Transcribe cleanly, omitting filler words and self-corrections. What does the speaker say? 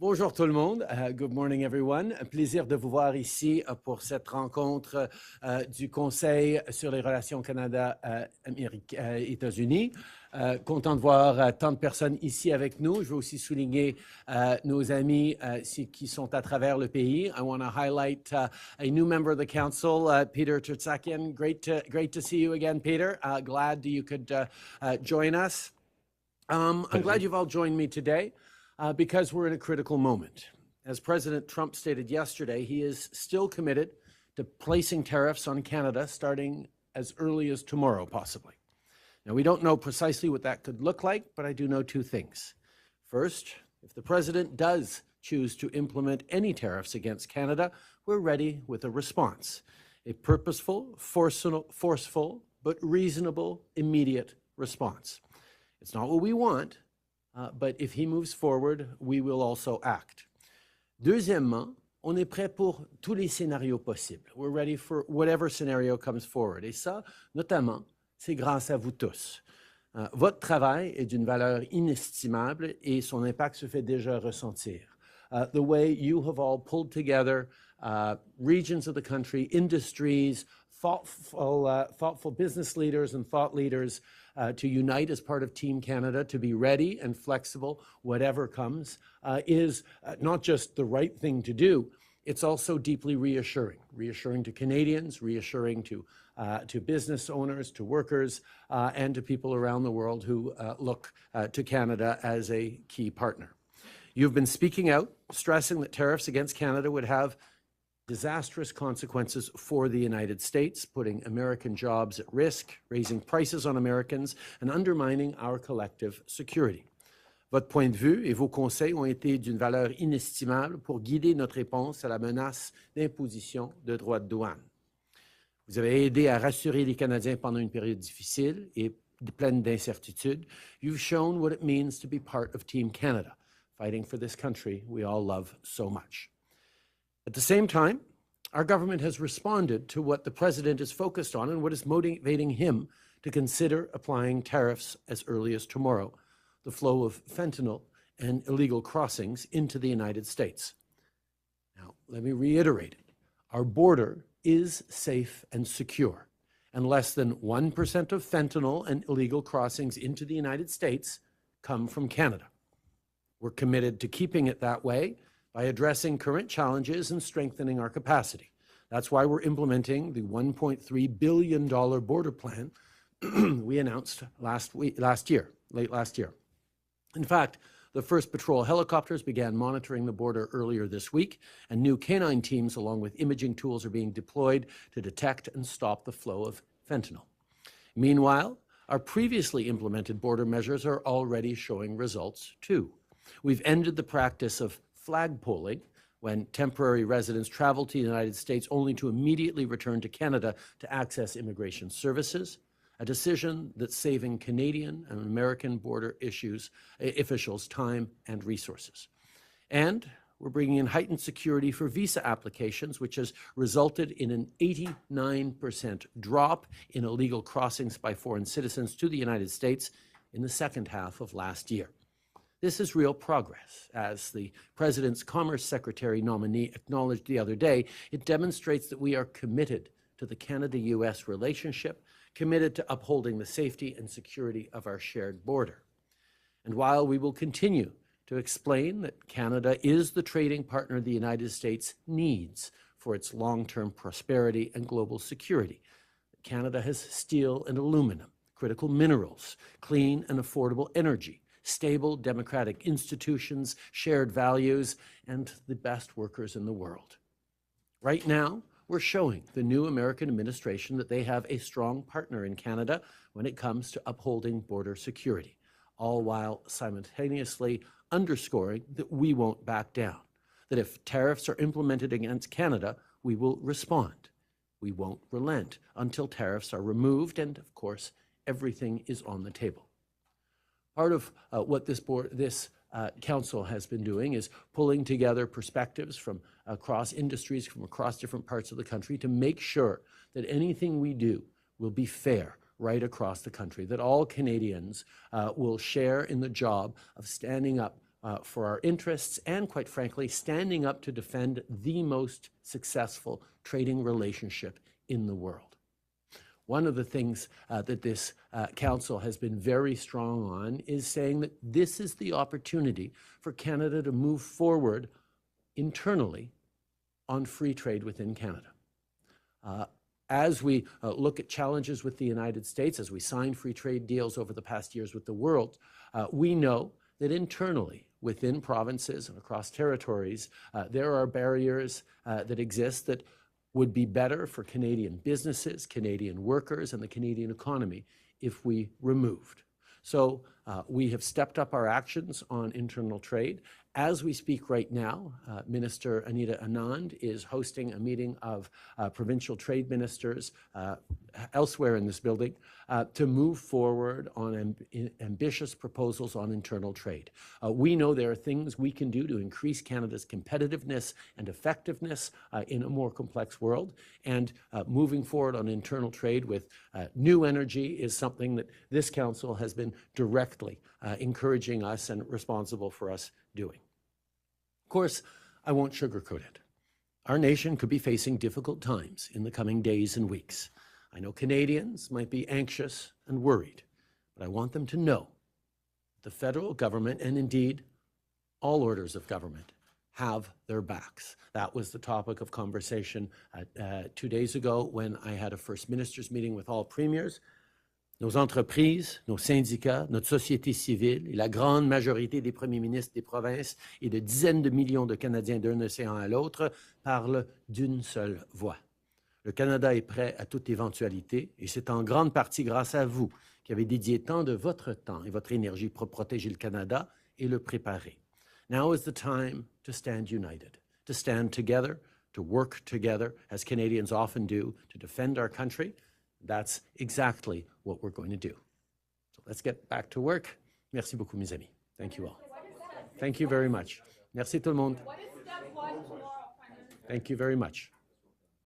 Bonjour tout le monde. Good morning everyone. Un plaisir de vous voir ici pour cette rencontre du Conseil sur les relations Canada-États-Unis. Content de voir tant de personnes ici avec nous. Je veux aussi souligner nos amis qui sont à travers le pays. I want to highlight a new member of the council, Peter Tertsakian. Great to see you again, Peter. Glad you could join us. I'm glad you've all joined me today. Because we're in a critical moment. As President Trump stated yesterday, he is still committed to placing tariffs on Canada starting as early as tomorrow, possibly. Now, we don't know precisely what that could look like, but I do know two things. First, if the president does choose to implement any tariffs against Canada, we're ready with a response, a purposeful, forceful, but reasonable, immediate response. It's not what we want, but if he moves forward, we will also act. Deuxièmement, on est prêt pour tous les scénarios possibles. We're ready for whatever scenario comes forward. Et ça, notamment, c'est grâce à vous tous. Votre travail est d'une valeur inestimable et son impact se fait déjà ressentir. The way you have all pulled together regions of the country, industries, thoughtful business leaders and thought leaders to unite as part of Team Canada, to be ready and flexible, whatever comes, is not just the right thing to do, it's also deeply reassuring to Canadians, reassuring to business owners, to workers, and to people around the world who look to Canada as a key partner. You've been speaking out, stressing that tariffs against Canada would have disastrous consequences for the United States, putting American jobs at risk, raising prices on Americans, and undermining our collective security. Votre point de vue et vos conseils ont été d'une valeur inestimable pour guider notre réponse à la menace d'imposition de droits de douane. Vous avez aidé à rassurer les Canadiens pendant une période difficile et pleine d'incertitudes. You've shown what it means to be part of Team Canada, fighting for this country we all love so much. At the same time, our government has responded to what the president is focused on and what is motivating him to consider applying tariffs as early as tomorrow, the flow of fentanyl and illegal crossings into the United States. Now, let me reiterate it. Our border is safe and secure, and less than 1% of fentanyl and illegal crossings into the United States come from Canada. We're committed to keeping it that way by addressing current challenges and strengthening our capacity. That's why we're implementing the $1.3 billion border plan we announced late last year. In fact, the first patrol helicopters began monitoring the border earlier this week, and new canine teams along with imaging tools are being deployed to detect and stop the flow of fentanyl. Meanwhile, our previously implemented border measures are already showing results too. We've ended the practice of flagpoling, when temporary residents travel to the United States only to immediately return to Canada to access immigration services, a decision that's saving Canadian and American border officials time and resources. And we're bringing in heightened security for visa applications, which has resulted in an 89% drop in illegal crossings by foreign citizens to the United States in the second half of last year. This is real progress. As the President's Commerce Secretary nominee acknowledged the other day, it demonstrates that we are committed to the Canada-US relationship, committed to upholding the safety and security of our shared border. And while we will continue to explain that Canada is the trading partner the United States needs for its long-term prosperity and global security, Canada has steel and aluminum, critical minerals, clean and affordable energy, stable democratic institutions, shared values, and the best workers in the world. Right now, we're showing the new American administration that they have a strong partner in Canada when it comes to upholding border security, all while simultaneously underscoring that we won't back down, that if tariffs are implemented against Canada, we will respond. We won't relent until tariffs are removed, and of course, everything is on the table. Part of what this council has been doing is pulling together perspectives from across industries, from across different parts of the country to make sure that anything we do will be fair right across the country, that all Canadians will share in the job of standing up for our interests and, quite frankly, standing up to defend the most successful trading relationship in the world. One of the things that this council has been very strong on is saying that this is the opportunity for Canada to move forward internally on free trade within Canada. As we look at challenges with the United States, as we sign free trade deals over the past years with the world, we know that internally, within provinces and across territories, there are barriers that exist that would be better for Canadian businesses, Canadian workers, and the Canadian economy if we removed. So we have stepped up our actions on internal trade. As we speak right now, Minister Anita Anand is hosting a meeting of provincial trade ministers elsewhere in this building to move forward on ambitious proposals on internal trade. We know there are things we can do to increase Canada's competitiveness and effectiveness in a more complex world, and moving forward on internal trade with new energy is something that this council has been directly encouraging us and responsible for us doing. Of course, I won't sugarcoat it. Our nation could be facing difficult times in the coming days and weeks. I know Canadians might be anxious and worried, but I want them to know the federal government, and indeed all orders of government, have their backs. That was the topic of conversation 2 days ago when I had a First Minister's meeting with all premiers. Nos entreprises, nos syndicats, notre société civile et la grande majorité des premiers ministres des provinces et de dizaines de millions de Canadiens d'un océan à l'autre parlent d'une seule voix. Le Canada est prêt à toute éventualité et c'est en grande partie grâce à vous qui avez dédié tant de votre temps et votre énergie pour protéger le Canada et le préparer. Now is the time to stand united, to stand together, to work together, as Canadians often do, to defend our country. That's exactly what we're going to do. So let's get back to work. Merci beaucoup, mes amis. Thank you all. Thank you very much. Merci tout le monde. Thank you very much.